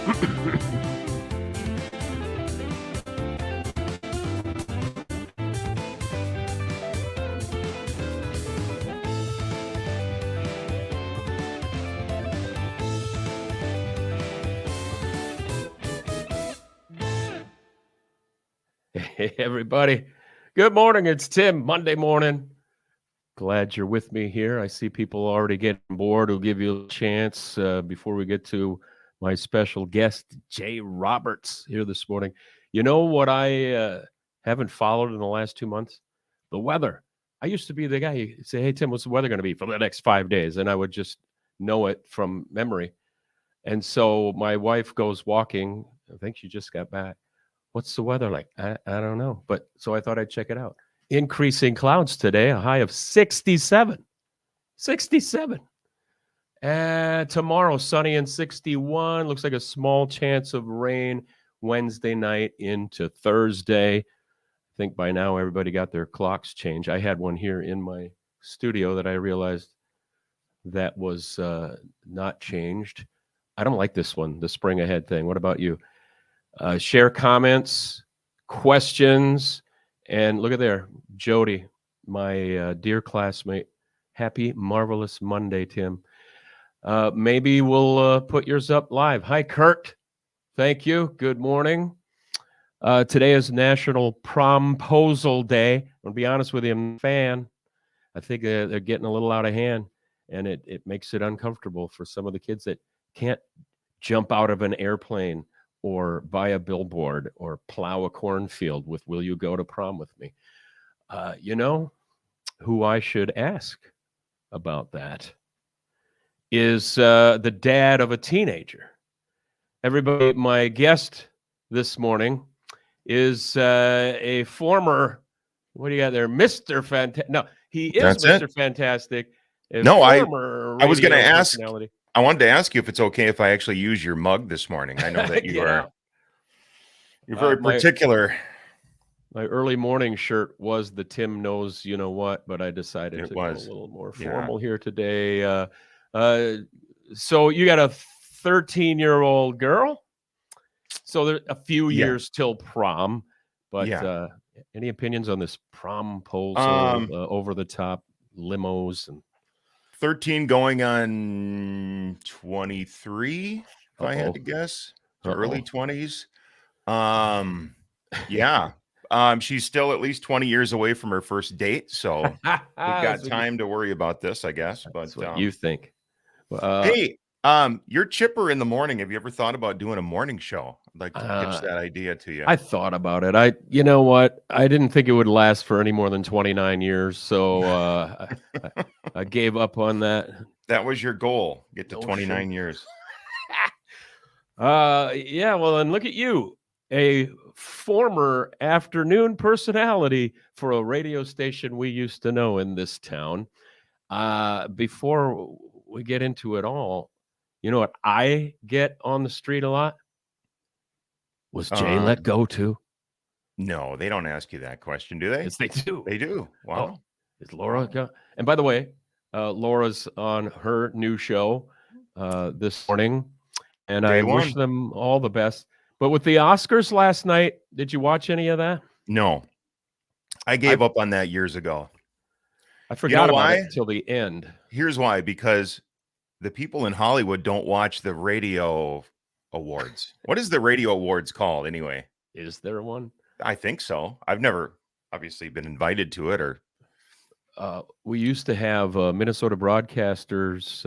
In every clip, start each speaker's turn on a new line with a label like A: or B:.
A: Hey, everybody. Good morning. It's Tim, Monday morning. Glad you're with me here. I see people already getting bored. We'll give you a chance before we get to my special guest, Jay Roberts, here this morning. You know what I haven't followed in the last 2 months? The weather. I used to be the guy you say, hey, Tim, what's the weather going to be for the next 5 days? And I would just know it from memory. And so my wife goes walking. I think she just got back. What's the weather like? I don't know. But so I thought I'd check it out. Increasing clouds today, a high of 67. 67. And tomorrow, sunny and 61. Looks like a small chance of rain Wednesday night into Thursday. I think by now everybody got their clocks changed. I had one here in my studio that I realized that was not changed. I don't like this one, the spring ahead thing. What about you? Share comments, questions, and look at there, Jody, my dear classmate. Happy, marvelous Monday, Tim. Maybe we'll put yours up live. Hi, Kurt. Thank you. Good morning. Today is National Promposal Day. I'm going to be honest with you, I'm a fan. I think they're getting a little out of hand, and it makes it uncomfortable for some of the kids that can't jump out of an airplane or buy a billboard or plow a cornfield with, will you go to prom with me? You know who I should ask about that is the dad of a teenager. Everybody, my guest this morning is a former, what do you got there? Mr. Fantastic. No, he is
B: That's
A: Mr.
B: it.
A: Fantastic.
B: No, I was going to ask.
A: Personality.
B: I wanted to ask you if it's okay if I actually use your mug this morning. I know that you are. You're very particular.
A: My early morning shirt was the Tim knows you know what, but I decided to go a little more formal here today. So you got a 13-year-old girl. So there's a few years till prom, but any opinions on this promposal, over the top limos and
B: 13 going on 23, if I had to guess, early 20s. She's still at least 20 years away from her first date, so we've got time to worry about this, I guess. But
A: that's what you think.
B: Hey, you're chipper in the morning. Have you ever thought about doing a morning show? I'd like to pitch that idea to you.
A: I thought about it. You know what? I didn't think it would last for any more than 29 years, so I gave up on that.
B: That was your goal, get to 29 years.
A: Yeah, well, and look at you, a former afternoon personality for a radio station we used to know in this town. Before we get into it all, you know what I get on the street a lot? Was Jay let go too?
B: No, they don't ask you that question, do they?
A: Yes, they do.
B: They do. Wow.
A: Oh, is Laura go? And by the way, Laura's on her new show this morning, and I wish them all the best. But with the Oscars last night, did you watch any of that?
B: No. I gave up on that years ago.
A: I forgot about it until the end.
B: Here's why. Because the people in Hollywood don't watch the radio awards. What is the radio awards called anyway?
A: Is there one?
B: I think so. I've never obviously been invited to it. Or
A: we used to have Minnesota Broadcasters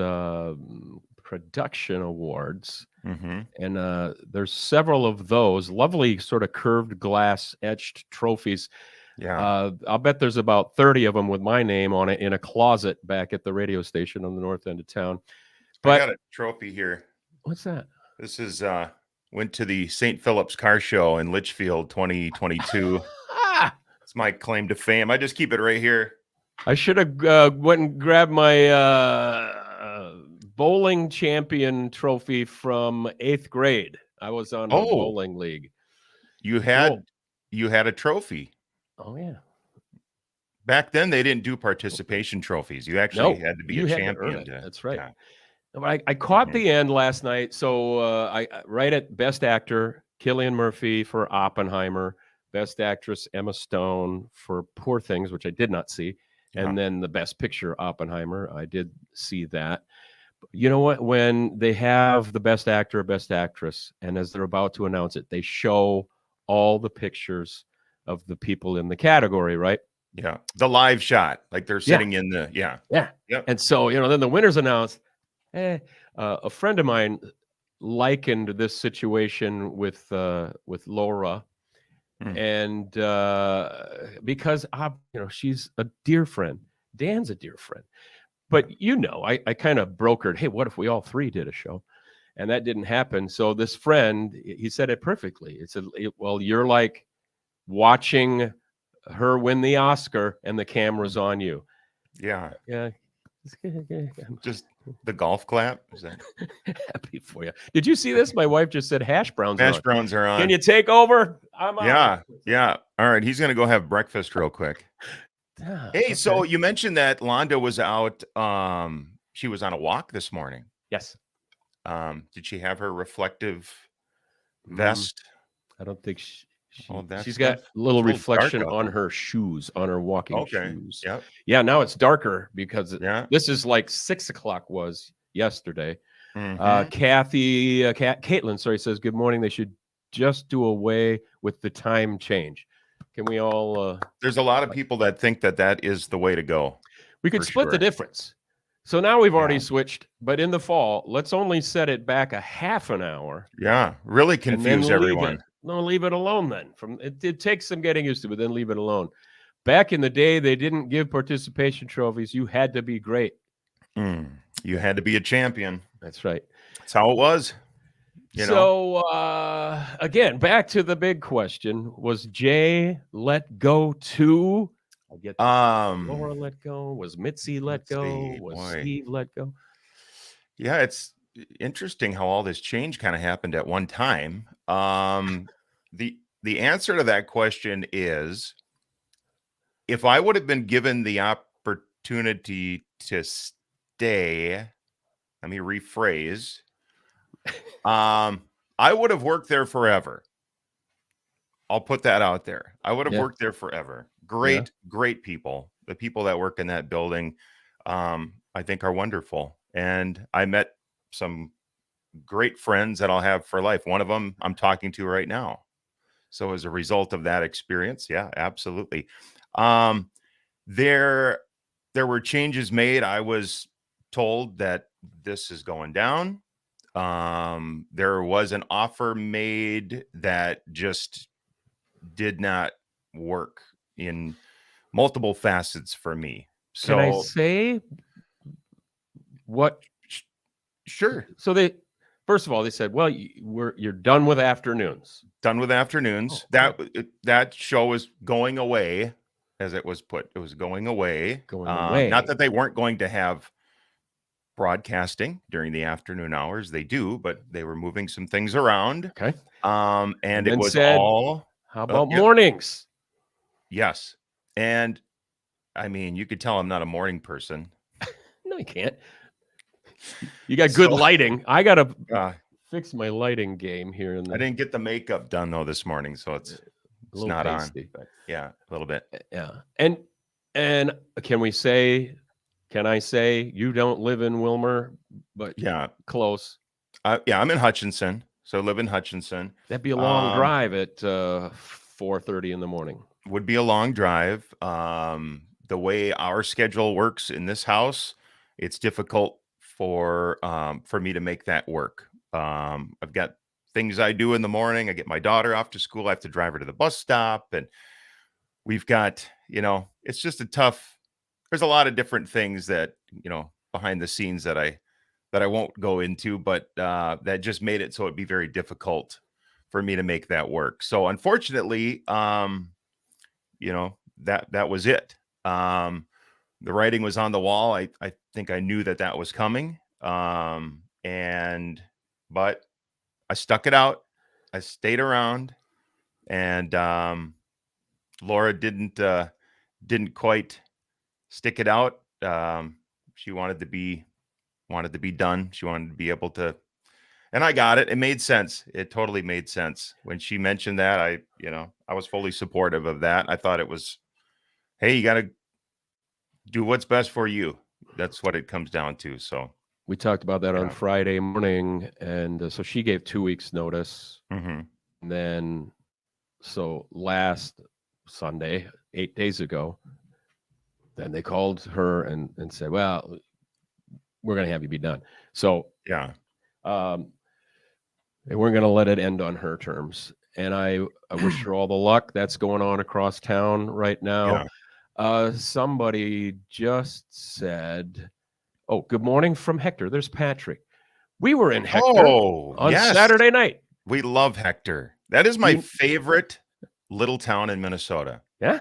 A: Production Awards.
B: Mm-hmm.
A: And there's several of those lovely sort of curved glass etched trophies.
B: Yeah.
A: I'll bet there's about 30 of them with my name on it in a closet back at the radio station on the north end of town. But
B: I got a trophy here.
A: What's that?
B: This is went to the St. Philip's Car Show in Litchfield 2022. It's my claim to fame. I just keep it right here.
A: I should have went and grabbed my bowling champion trophy from 8th grade. I was on a bowling league.
B: You had a trophy.
A: Oh yeah.
B: Back then they didn't do participation trophies. You actually had to be a champion.
A: That's right. Yeah. But I caught
B: Mhm.
A: the end last night. So right at Best Actor, Cillian Murphy for Oppenheimer, Best Actress Emma Stone for Poor Things, which I did not see,
B: Yeah.
A: and then the Best Picture Oppenheimer. I did see that. You know what? When they have the Best Actor, Best Actress, and as they're about to announce it, they show all the pictures of the people in the category, right?
B: Yeah. The live shot, like they're
A: Yeah,
B: sitting in the yeah.
A: yeah.
B: Yep.
A: And so then the winners announced. A friend of mine likened this situation with Laura,
B: Mm.
A: and because she's a dear friend, Dan's a dear friend, but I kind of brokered, hey, what if we all three did a show, and that didn't happen. So this friend, he said it perfectly. It said, well, you're like watching her win the Oscar, and the camera's on you.
B: Yeah.
A: Yeah.
B: Just the golf clap. Is that
A: Happy for you. Did you see this? My wife just said hash browns are
B: hash
A: on.
B: browns are
A: Can
B: on?
A: you take over? I'm out.
B: Yeah. Yeah. All right. He's gonna go have breakfast real quick. Hey, so
A: Okay.
B: you mentioned that Londa was out. She was on a walk this morning.
A: Yes.
B: Did she have her reflective
A: Mm,
B: vest?
A: I don't think
B: All that
A: she's got
B: stuff?
A: a little
B: It's a little dark
A: reflection
B: out
A: on
B: there.
A: her shoes, on her walking
B: Okay.
A: shoes.
B: Yep.
A: Yeah, now it's darker because
B: Yeah.
A: this is like 6 o'clock was yesterday.
B: Mm-hmm.
A: Caitlin, sorry, says good morning. They should just do away with the time change. Can we all?
B: There's a lot of people that think that that is the way to go,
A: We could
B: for
A: split the
B: sure.
A: difference. So now we've already
B: Yeah.
A: switched, but in the fall, let's only set it back a half an hour
B: Yeah. Really
A: and then
B: confuse
A: leave it.
B: everyone.
A: No, leave it alone then. It takes some getting used to, but then leave it alone. Back in the day, they didn't give participation trophies. You had to be great.
B: You had to be a champion.
A: That's right.
B: That's how it was.
A: So again, back to the big question: was Jay let go too? I get this.
B: Um,
A: Laura let go. Was Mitzi let
B: let's
A: go?
B: see,
A: Was
B: boy.
A: Steve let go?
B: Yeah, it's interesting how all this change kind of happened at one time. The answer to that question is if I would have been given the opportunity to stay, let me rephrase. I would have worked there forever. I'll put that out there. I would have
A: Yeah.
B: worked there forever.
A: Yeah.
B: Great people. The people that work in that building, I think are wonderful. And I met some great friends that I'll have for life. One of them I'm talking to right now. So as a result of that experience, yeah, absolutely. Um, there were changes made. I was told that this is going down. There was an offer made that just did not work in multiple facets for me.
A: Can I
B: So
A: say what?
B: sure,
A: So they, first of all, they said, "Well, you're done with afternoons."
B: done with
A: Oh,
B: afternoons.
A: good.
B: That show is going away, as it was put. It was going away.
A: Going
B: Not
A: away.
B: that they weren't going to have broadcasting during the afternoon hours. They do, but they were moving some things around.
A: Okay.
B: And
A: And
B: it
A: then
B: was
A: said,
B: all
A: "How about
B: yep,
A: mornings?"
B: yes. And I mean, you could tell I'm not a morning person.
A: No, you can't. You got good
B: So
A: lighting. I got to
B: uh,
A: fix my lighting game here in
B: I
A: the
B: didn't get the makeup done though this morning, so
A: a
B: it's
A: little
B: not on.
A: pasty.
B: But yeah, a little bit.
A: Yeah. And can we say, can I say you don't live in Wilmer, but
B: Yeah.
A: close?
B: Yeah, I'm in Hutchinson. So I live in Hutchinson.
A: That'd be a long drive at 4:30 in the morning.
B: Would be a long drive. The way our schedule works in this house, it's difficult for me to make that work. I've got things I do in the morning. I get my daughter off to school. I have to drive her to the bus stop, and we've got, it's just a tough. There's a lot of different things that behind the scenes that I won't go into, but that just made it so it'd be very difficult for me to make that work. So unfortunately, that was it. The writing was on the wall. I think I knew that was coming. And but I stuck it out. I stayed around, and Laura didn't quite stick it out. She wanted to be wanted to be done. She wanted to be able to, and I got it. It made sense. It totally made sense when she mentioned that. I was fully supportive of that. I thought it was, hey, you got to do what's best for you. That's what it comes down to. So,
A: We talked about that on
B: yeah.
A: Friday morning, and so she gave 2 weeks notice.
B: Mm-hmm.
A: And then, so last Sunday, 8 days ago, then they called her and said, well, we're going to have you be done. So
B: Yeah.
A: they weren't going to let it end on her terms. And I wish her all the luck. That's going on across town right now.
B: Yeah.
A: Somebody just said, oh, good morning from Hector. There's Patrick. We were in Hector
B: Oh,
A: on
B: yes.
A: Saturday night.
B: We love Hector. That is my
A: You-
B: favorite little town in Minnesota.
A: Yeah,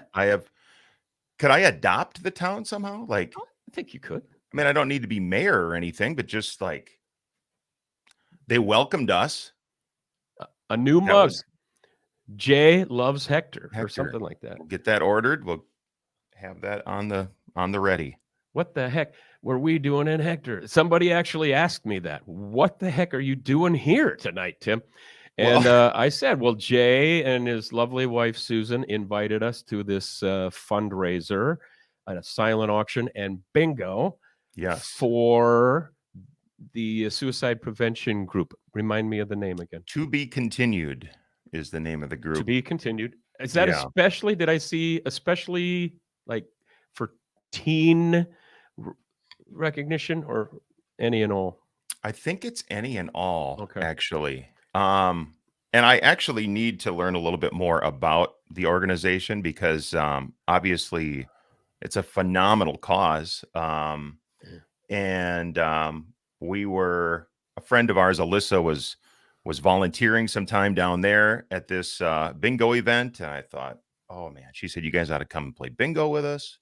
B: Could I adopt the town somehow? Like,
A: I think you could.
B: I mean, I don't need to be mayor or anything, but just like they welcomed us.
A: A new
B: That
A: mug.
B: was
A: Jay loves Hector or
B: Hector.
A: something like that.
B: We'll get that ordered. We'll have that on the ready.
A: What the heck were we doing in Hector? Somebody actually asked me that. What the heck are you doing here tonight, Tim? And I said, well, Jay and his lovely wife, Susan, invited us to this fundraiser at a silent auction and bingo
B: Yes.
A: for the suicide prevention group. Remind me of the name again.
B: To be continued is the name of the group.
A: To be continued. Is that especially, did I see, especially like for teen recognition or any and all?
B: I think it's any and all,
A: Okay.
B: actually. And I actually need to learn a little bit more about the organization because obviously it's a phenomenal cause. And a friend of ours, Alyssa, was volunteering some time down there at this bingo event. And I thought, oh man, she said, you guys ought to come and play bingo with us.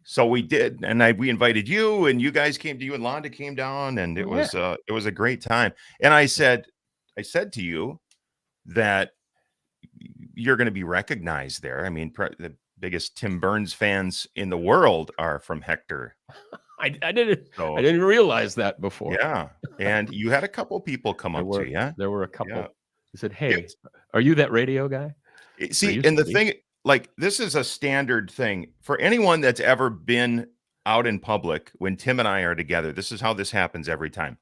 B: So we did, and we invited you, and you guys came. You and Londa came down, and it was a great time. And I said to you that you're going to be recognized there. I mean, the biggest Tim Burns fans in the world are from Hector.
A: I didn't realize that before.
B: Yeah, and you had a couple people come up to you.
A: There were a couple.
B: Yeah.
A: He said, "Hey, are you that radio guy?"
B: See, and the thing, like, this is a standard thing for anyone that's ever been out in public. When Tim and I are together, this is how this happens every time.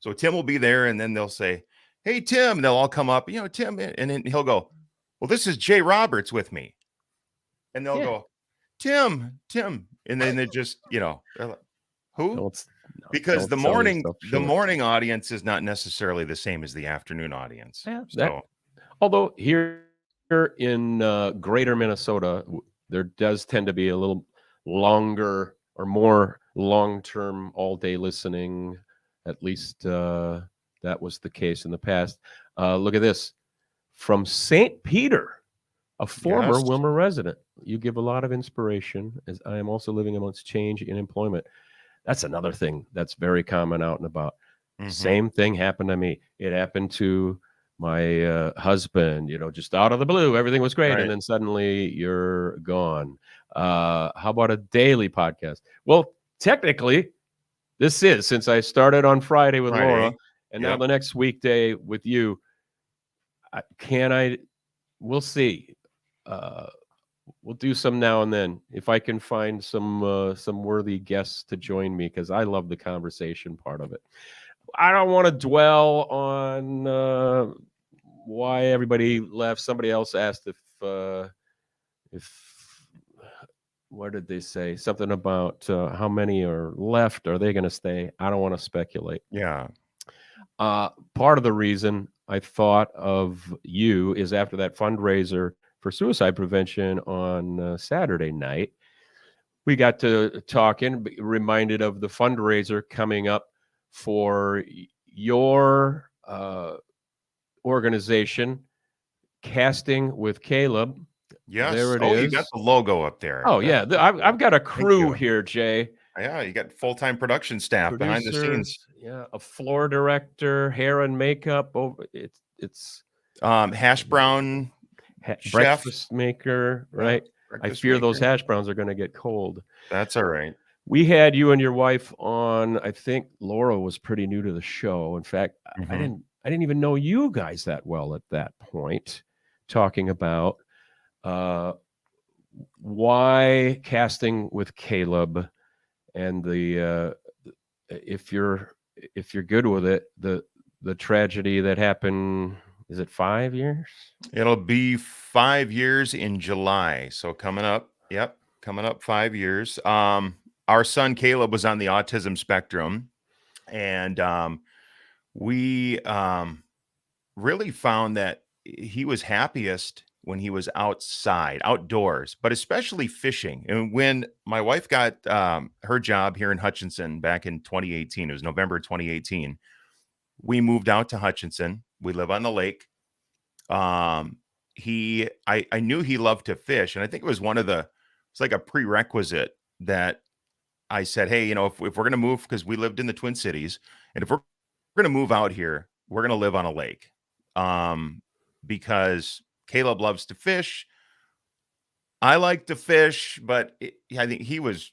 B: So Tim will be there, and then they'll say, "Hey, Tim," and they'll all come up, Tim, and then he'll go, "Well, this is Jay Roberts with me," and they'll go, Tim, and then they're just, they're like, who? Because the morning audience is not necessarily the same as the afternoon audience.
A: Yeah, although here in greater Minnesota, there does tend to be a little longer or more long-term all-day listening. At least that was the case in the past. Look at this. From St. Peter, a former Wilmer resident. You give a lot of inspiration, as I am also living amongst change in employment. That's another thing that's very common out and about. Mm-hmm. Same thing happened to me. It happened to my husband, just out of the blue. Everything was great. Right. And then suddenly you're gone. How about a daily podcast? Well, technically, this is, since I started on Friday with Laura, and now the next weekday with you. We'll see. We'll do some now and then if I can find some worthy guests to join me, because I love the conversation part of it. I don't want to dwell on why everybody left. Somebody else asked if what did they say? Something about how many are left. Are they going to stay? I don't want to speculate.
B: Yeah.
A: Part of the reason I thought of you is after that fundraiser for suicide prevention on Saturday night, we got to talking, reminded of the fundraiser coming up for your organization, Casting with Caleb.
B: Yes.
A: There it is.
B: You got the logo up there.
A: Oh, yeah. I've got a crew here, Jay.
B: Yeah, you got full-time production staff behind the scenes.
A: Yeah, a floor director, hair and makeup.
B: It's hash brown
A: breakfast maker, right? I fear those hash browns are going to get cold.
B: That's all right.
A: We had you and your wife on. I think Laura was pretty new to the show. In fact, I
B: Hmm.
A: didn't I didn't even know you guys that well at that point, talking about uh, why casting with Caleb and the if you're if you're good with it, the tragedy that happened. Is it 5 years?
B: It'll be 5 years in July. So coming up, yep, coming up 5 years. Our son Caleb was on the autism spectrum, and we really found that he was happiest when he was outside, outdoors, but especially fishing. And when my wife got her job here in Hutchinson back in 2018, it was November 2018, we moved out to Hutchinson. We live on the lake. um I knew he loved to fish, and I think it was one of the it's like a prerequisite that I said, hey, if we're going to move, because we lived in the Twin Cities, and if we're going to move out here, we're going to live on a lake. um because Caleb loves to fish, I like to fish, but I think he was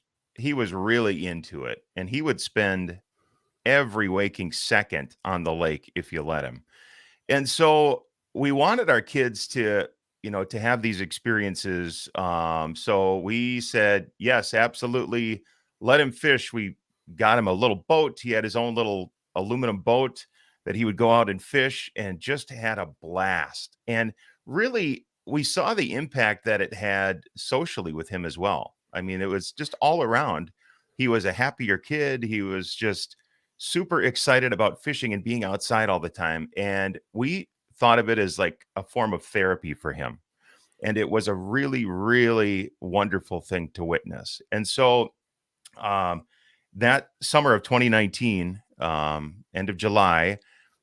B: really into it, and he would spend every waking second on the lake if you let him. And so we wanted our kids to have these experiences. So we said, yes, absolutely, let him fish. We got him a little boat. He had his own little aluminum boat that he would go out and fish, and just had a blast. And really, we saw the impact that it had socially with him as well. I mean, it was just all around. He was a happier kid. He was just super excited about fishing and being outside all the time. And we thought of it as like a form of therapy for him. And it was a really, really wonderful thing to witness. And so um, that summer of 2019, end of July,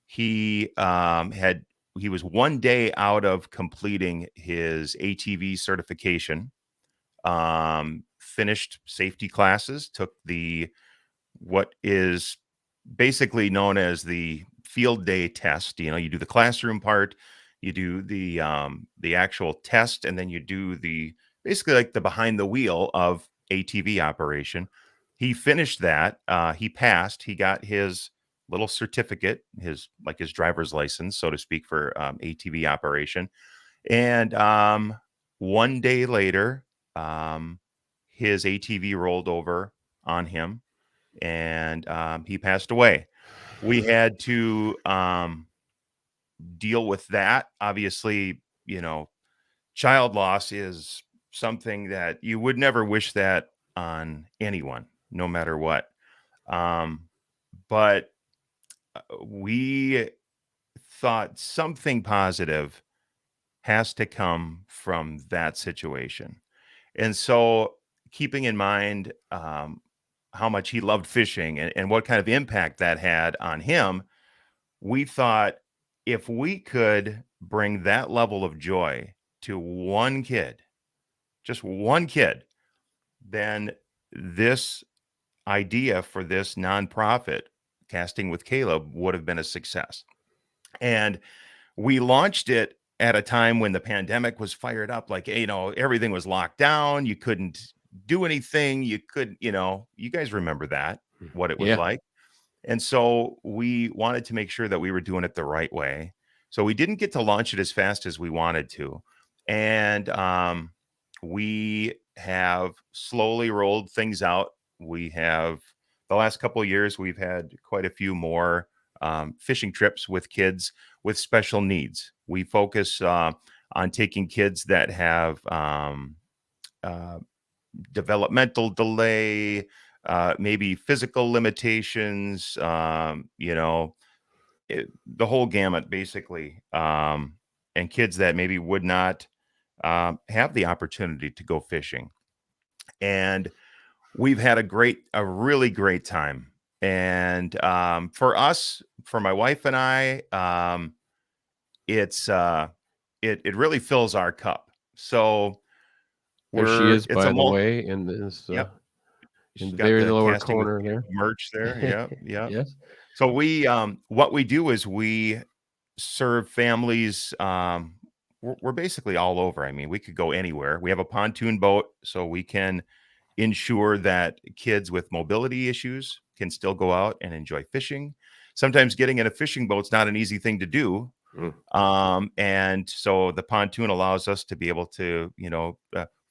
B: he he was one day out of completing his ATV certification. Finished safety classes, took the what is basically known as the field day test. You do the classroom part, you do the actual test, and then you do the basically like the behind the wheel of ATV operation. He finished that. He passed. He got his little certificate, his driver's license, so to speak, for ATV operation. And one day later, um, his ATV rolled over on him, and he passed away. We had to deal with that. Obviously, child loss is something that you would never wish that on anyone, no matter what. Um, but we thought something positive has to come from that situation. And so, keeping in mind how much he loved fishing, and what kind of impact that had on him, we thought if we could bring that level of joy to one kid, just one kid, then this idea for this nonprofit, Casting with Caleb, would have been a success. And we launched it at a time when the pandemic was fired up. Like, everything was locked down. You couldn't do anything. You could, you guys remember that, what it was
A: Yeah.
B: like. And so we wanted to make sure that we were doing it the right way. So we didn't get to launch it as fast as we wanted to. And we have slowly rolled things out. We have the last couple of years, we've had quite a few more fishing trips with kids with special needs. We focus on taking kids that have uh, developmental delay, maybe physical limitations, the whole gamut, basically, and kids that maybe would not have the opportunity to go fishing. And we've had a really great time. And for us, for my wife and I, it's it really fills our cup. So
A: There she is,
B: it's a
A: by the
B: multi.
A: way, in this
B: Yep.
A: in
B: She's
A: the
B: got
A: very
B: the
A: lower
B: casting with
A: corner
B: Caleb merch there.
A: there.
B: Yep, yep.
A: Yes.
B: So what we do is we serve families. We're basically all over. I mean, we could go anywhere. We have a pontoon boat, so we can ensure that kids with mobility issues can still go out and enjoy fishing. Sometimes getting in a fishing boat's not an easy thing to do.
A: Mm.
B: And so the pontoon allows us to be able to,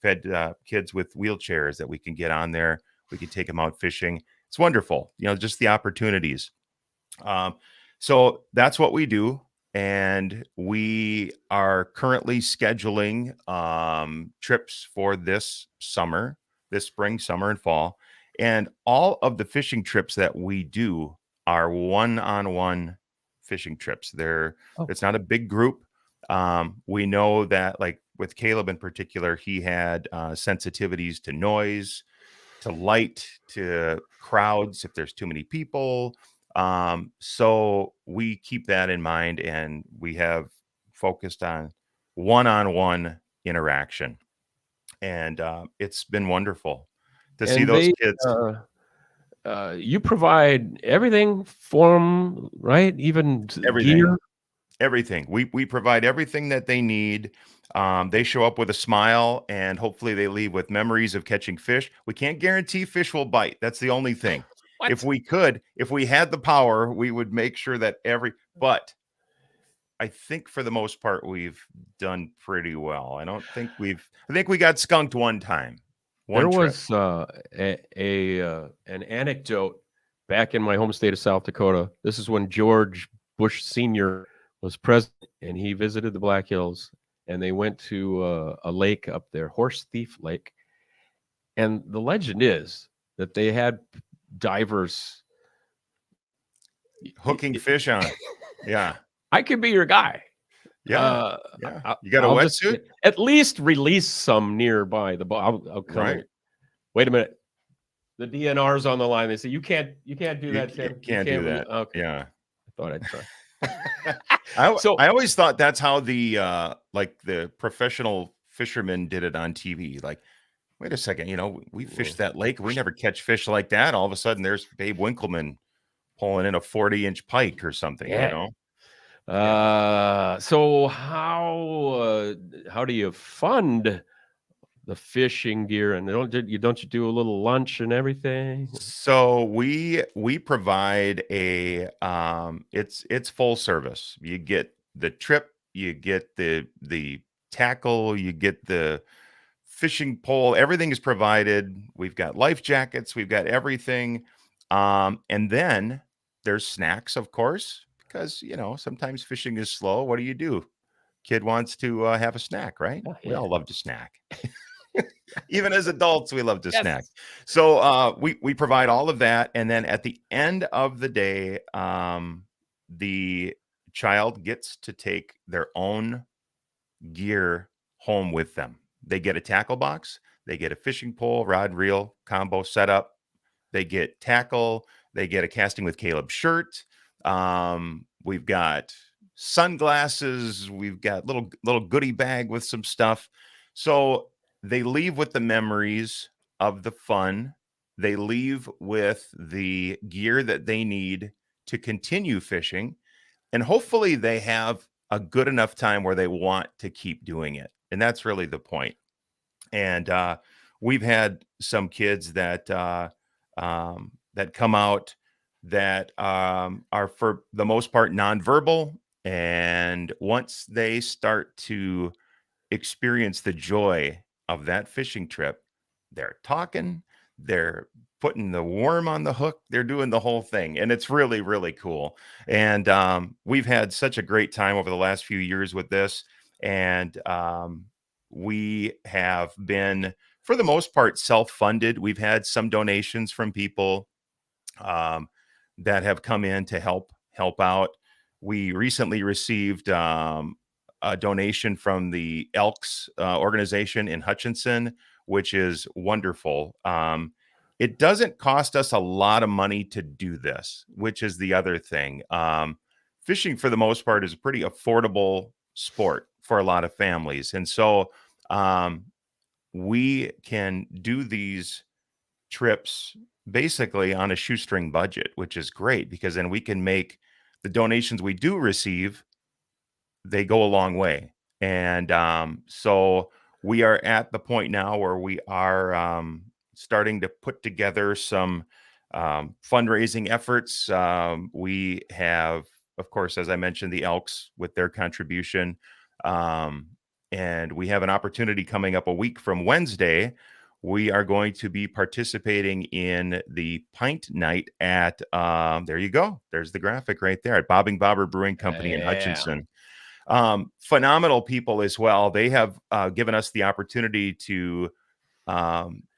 B: fed kids with wheelchairs that we can get on there. We can take them out fishing. It's wonderful, just the opportunities. Um, so that's what we do. And we are currently scheduling trips for this summer, this spring, summer, and fall. And all of the fishing trips that we do are one-on-one fishing trips.
A: Oh,
B: It's not a big group. We know that, like with Caleb in particular, he had sensitivities to noise, to light, to crowds if there's too many people. So we keep that in mind, and we have focused on one-on-one interaction, and it's been wonderful to see
A: and
B: those
A: they,
B: kids.
A: uh, you provide everything for them, right? Even
B: Everything.
A: gear.
B: Everything. We provide everything that they need. They show up with a smile, and hopefully they leave with memories of catching fish. We can't guarantee fish will bite. That's the only thing.
A: What?
B: If we had the power, we would make sure that but I think for the most part we've done pretty well. I think we got skunked one time,
A: There
B: one trip.
A: was an anecdote back in my home state of South Dakota. This is when George Bush Sr. was president, and he visited the Black Hills, and they went to a lake up there, Horse Thief Lake. And the legend is that they had divers.
B: Hooking fish on. Yeah.
A: I could be your guy.
B: Yeah.
A: Uh,
B: Yeah.
A: I,
B: You got a
A: I'll just
B: wetsuit?
A: at least release some nearby the boat. I'll come.
B: Right.
A: Wait a minute. The DNR's on the line. They say you can't do
B: You
A: that, Tim. You
B: can't do that.
A: Okay.
B: Yeah.
A: I thought I'd try.
B: I
A: So
B: I always thought that's how the professional fishermen did it on TV. Like, wait a second, we fished that lake. We never catch fish like that. All of a sudden, there's Babe Winkleman pulling in a 40-inch pike or something.
A: yeah.
B: Yeah.
A: So how do you fund the fishing gear, and don't you do a little lunch and everything?
B: So we provide it's full service. You get the trip, you get the tackle, you get the fishing pole, everything is provided. We've got life jackets, we've got everything. And then there's snacks, of course, because sometimes fishing is slow. What do you do? Kid wants to have a snack, right?
A: Oh,
B: We
A: yeah.
B: all love to snack. Even as adults, we love to snack.
A: Yes.
B: So we provide all of that, and then at the end of the day, the child gets to take their own gear home with them. They get a tackle box, they get a fishing pole, rod, reel combo setup, they get tackle, they get a Casting with Caleb shirt. We've got sunglasses, we've got little goodie bag with some stuff. So they leave with the memories of the fun. They leave with the gear that they need to continue fishing. And hopefully they have a good enough time where they want to keep doing it. And that's really the point. And we've had some kids that come out that are for the most part nonverbal. And once they start to experience the joy of that fishing trip, they're talking, they're putting the worm on the hook, they're doing the whole thing. And it's really, really cool. And we've had such a great time over the last few years with this. And we have been, for the most part, self-funded. We've had some donations from people um, that have come in to help out. We recently received a donation from the Elks organization in Hutchinson, which is wonderful. It doesn't cost us a lot of money to do this, which is the other thing. Fishing, for the most part, is a pretty affordable sport for a lot of families. And so we can do these trips basically on a shoestring budget, which is great because then we can make the donations we do receive, they go a long way. And so we are at the point now where we are starting to put together some fundraising efforts. We have, of course, as I mentioned, the Elks with their contribution. And we have an opportunity coming up a week from Wednesday. We are going to be participating in the pint night at, there you go. There's the graphic right there at Bobbing Bobber Brewing Company in
A: Yeah.
B: Hutchinson. Phenomenal people as well. They have given us the opportunity to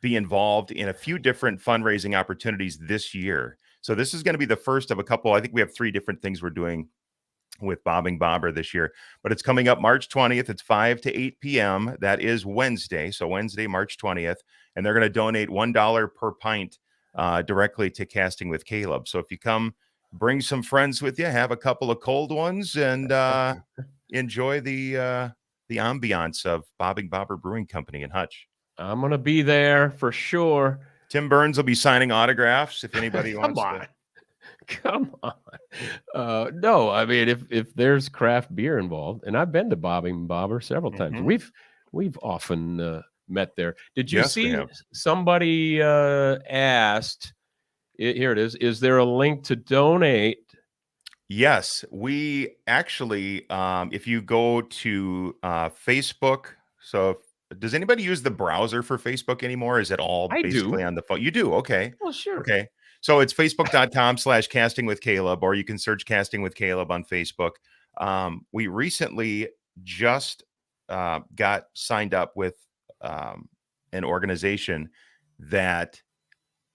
B: be involved in a few different fundraising opportunities this year. So this is going to be the first of a couple. I think we have 3 different things we're doing with Bobbing Bobber this year, but it's coming up March 20th. It's 5 to 8 p.m. That is Wednesday. So Wednesday, March 20th. And they're going to donate $1 per pint directly to Casting with Caleb. So if you come, bring some friends with you, have a couple of cold ones, and enjoy the ambiance of Bobbing Bobber Brewing Company in Hutch.
A: I'm going to be there for sure.
B: Tim Burns will be signing autographs if anybody
A: Come
B: wants
A: on.
B: to.
A: Come on. No, I mean, if there's craft beer involved, and I've been to Bobbing Bobber several times.
B: Mhm.
A: We've often met there. Did you
B: Yes, we
A: see
B: have.
A: somebody asked, here it is there a link to donate?
B: Yes, we actually, if you go to Facebook, so does anybody use the browser for Facebook anymore? Is it all
A: I
B: basically
A: do.
B: on the phone? You do, okay.
A: Well, sure.
B: Okay. So it's facebook.com/casting with Caleb, or you can search Casting with Caleb on Facebook. We recently just got signed up with an organization that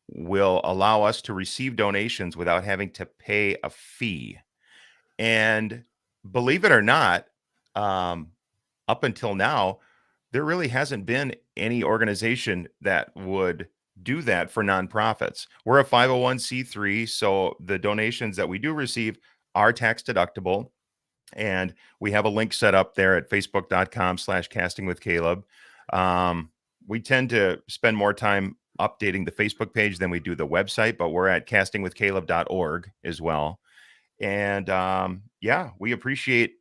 B: will allow us to receive donations without having to pay a fee. And believe it or not, up until now, there really hasn't been any organization that would do that for nonprofits. We're a 501c3, so the donations that we do receive are tax deductible. And we have a link set up there at facebook.com/casting with Caleb. We tend to spend more time updating the Facebook page than we do the website, but we're at castingwithcaleb.org as well. And yeah, we appreciate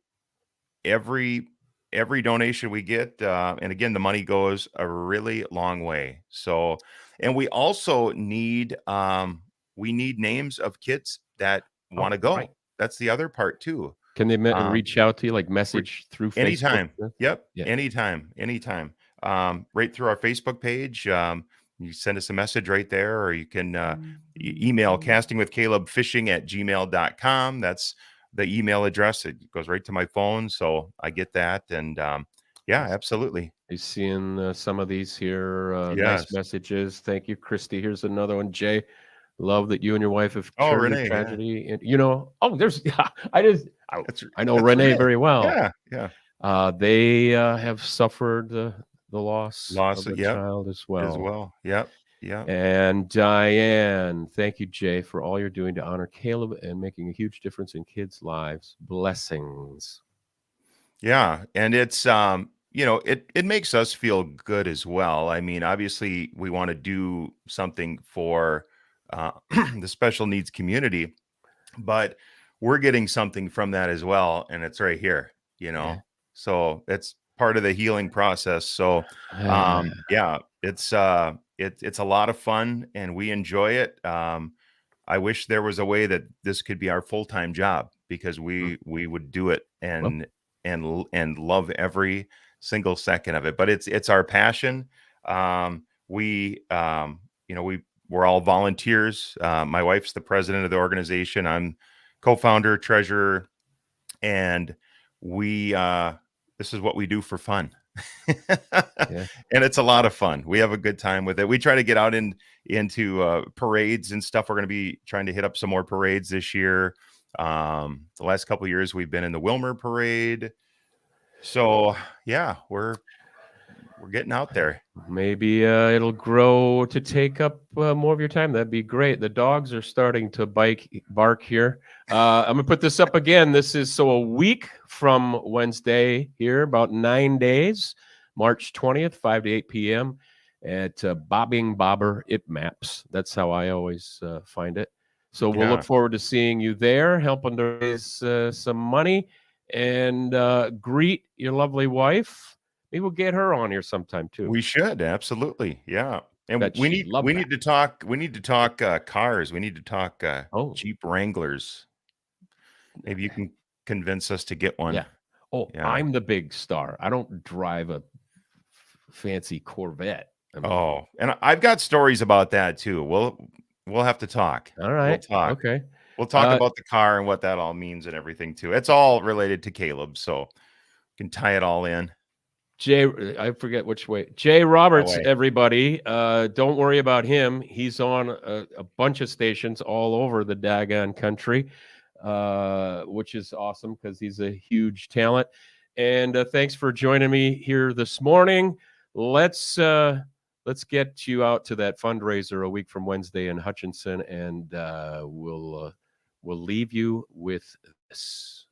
B: every donation we get, and again, the money goes a really long way. So, and we also need we need names of kids that want to
A: Oh,
B: go.
A: right.
B: That's the other part too.
A: Can they
B: um
A: reach out to you, like
B: re-
A: message through Facebook?
B: Anytime. Yep,
A: Yeah.
B: anytime. Right through our Facebook page. You send us a message right there, or you can email castingwithcalebfishing@gmail.com. That's the email address. It goes right to my phone, so I get that. And yeah, absolutely.
A: You seeing some of these here? Nice
B: Yes.
A: messages. Thank you, Christy. Here's another one. Jay, love that you and your wife have
B: Oh,
A: turned the
B: Renee, yeah.
A: tragedy. And there's yeah. I know
B: That's
A: Renee
B: Renee.
A: very well.
B: Yeah.
A: They have suffered the loss
B: Loss
A: of
B: of,
A: a
B: yep,
A: child as
B: as
A: well.
B: well. Yep.
A: And Diane, thank you, Jay, for all you're doing to honor Caleb and making a huge difference in kids' lives. Blessings.
B: Yeah, and it's it makes us feel good as well. I mean, obviously we want to do something for the special needs community, but we're getting something from that as well, and it's right here, you
A: Yeah.
B: know. So it's part of the healing process. So yeah, it's a lot of fun and we enjoy it. I wish there was a way that this could be our full-time job, because
A: Mm.
B: we would do it
A: Well,
B: and love every single second of it. But it's our passion. We we're all volunteers. My wife's the president of the organization. I'm co-founder, treasurer, and we this is what we do for fun.
A: yeah.
B: And it's a lot of fun. We have a good time with it. We try to get out into parades and stuff. We're going to be trying to hit up some more parades this year. The last couple of years we've been in the Wilmer parade. So yeah, we're getting out there.
A: Maybe it'll grow to take up more of your time. That'd be great. The dogs are starting to bark here. I'm gonna put this up again. This is so a week from Wednesday here, about 9 days, March 20th, 5 to 8 p.m. at Bobbing Bobber It Maps. That's how I always find it. So we'll look
B: Yeah,
A: forward to seeing you there, helping to raise some money and greet your lovely wife. Maybe we'll get her on here sometime too.
B: we should absolutely. Yeah. And
A: Bet she'd love
B: we
A: that.
B: need to talk cars. We need to talk
A: Oh,
B: Jeep Wranglers. Maybe you can convince us to get one.
A: yeah. Oh,
B: Yeah.
A: I'm the big star. I don't drive a fancy Corvette. I mean,
B: Oh, and I've got stories about that too. We'll have to talk.
A: all
B: We'll
A: right.
B: talk.
A: Okay.
B: We'll talk about the car and what that all means and everything too. It's all related to Caleb, so we can tie it all in
A: I forget which way. Jay
B: that
A: Roberts,
B: way.
A: everybody. Don't worry about him. He's on a bunch of stations all over the daggone country, which is awesome because he's a huge talent. And thanks for joining me here this morning. Let's get you out to that fundraiser a week from Wednesday in Hutchinson, and we'll leave you with this.